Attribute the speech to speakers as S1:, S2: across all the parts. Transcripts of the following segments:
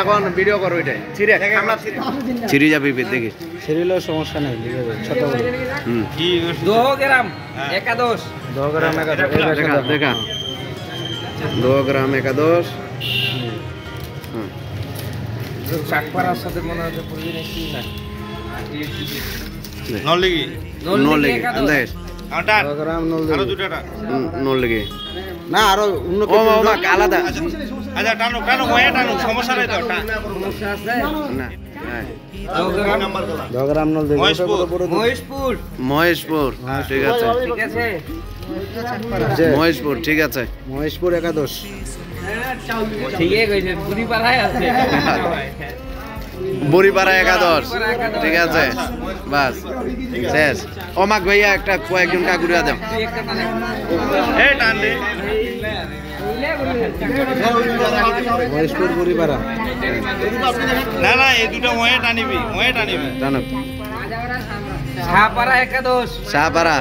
S1: এখন ভিডিও করো এটাই ছিঁড়ে যাবে দেখি
S2: ছিঁড়িলেও সমস্যা নেই ছোট করে
S3: 2 গ্রাম একাদশ
S2: 2 গ্রাম একাদশ
S1: দেখা 2 গ্রাম একাদশ
S3: চাকপাড়ার সাথে মনে হচ্ছে প্রতিদিন কি না
S1: নললেগি আন্দাজ
S2: 2 গ্রাম
S1: নললেগি
S2: না আরো অন্য
S1: ও মামা আলাদা
S4: আচ্ছা টানো সমস্যা নাই তো
S3: সমস্যা আছে
S1: না
S2: 2 গ্রাম নল দেবে
S1: মহেশপুর ঠিক আছে মহেশপুর ঠিক আছে
S2: মহেশপুর একাদশ
S3: ঠিকই কইছে বুড়িপাড়ায় আছে
S1: বুড়িপাড়া একাদশ ঠিক আছে বাস শেষ ওমাক ভাইয়া একটা কয়েকজন কাকুরিয়া দেন
S4: এই টান দে
S2: মহেশপুর বুড়িপাড়া
S4: না এই দুটো ময়ে টানিবি
S1: জানো
S3: ছাপাড়া একাদশ
S1: সাপাড়া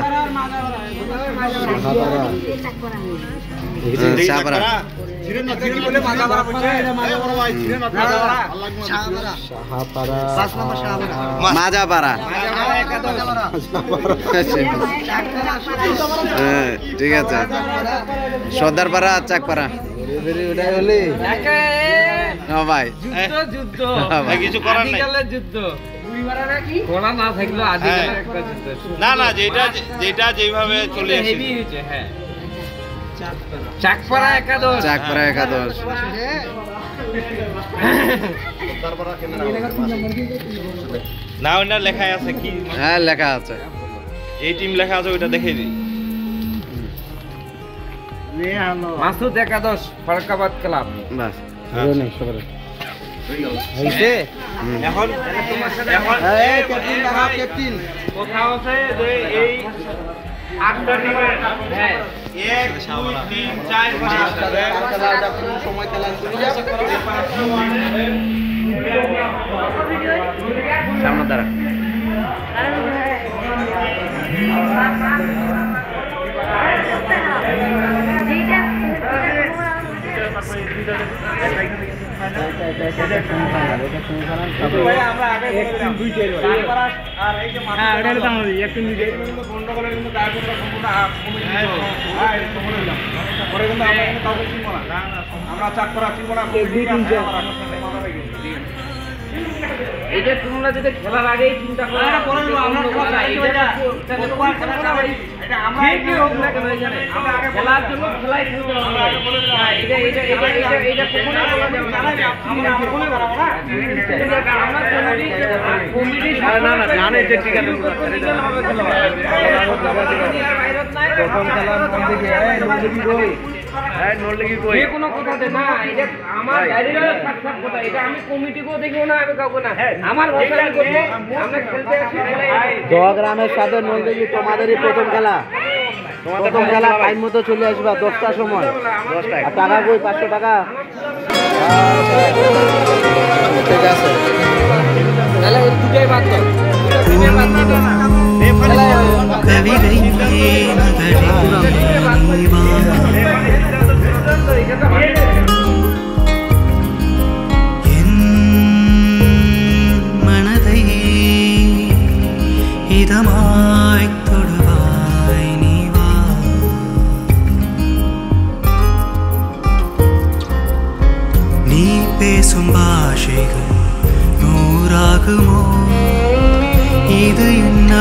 S1: সাপাড়া মাজাপাড়া ঠিক আছে সর্দারপাড়া চাকপাড়া ভাই
S3: যুদ্ধ
S4: কিছু করার নাই
S3: যুদ্ধ কোলা না থাকলো আদিকালের একটা যুদ্ধ
S4: না যেটা যেভাবে চলে আসে
S3: হেভি হচ্ছে হ্যাঁ চাকপাড়া একাদশ
S4: না ওটা লেখা আছে কি
S1: হ্যাঁ লেখা আছে
S4: এই টিম লেখা আছে ওইটা দেখে দিই
S3: মাসুদ একাদশ ফারুকাবাদ ক্লাব
S1: বাস
S4: এখন
S2: ক্যাপ্টেন
S4: কথা আছে যে এই 8টা টিমে হ্যাঁ 1 2 3 4 5
S2: সময় খেলা চলে যাবে
S1: সামনে দাঁড়া
S3: এইটা তোমরা যদি খেলার আগেই চিন্তা করো খেলার জন্য খেলাই খেলতে হবে কোনো কথাতে না এটা আমার কথা এটা আমি কমিটিকেও দেখিও না আমি কাউকে না আমার ভাষা আমরা খেলতে আসি
S2: 2 গ্রামের সাথে নলদেবী তোমাদেরই প্রথম খেলা টাইম মতো চলে আসবা 10টার সময় 10টায় আর টাকা কই 500 টাকা ঠিক আছে
S3: তাহলে ওই দুটোই বাদ দাও
S5: மனதை இதமாய் தொடுவாய் நீ வா நீ பேசும் பாஷைகள் நூறாகுமோ இது என்ன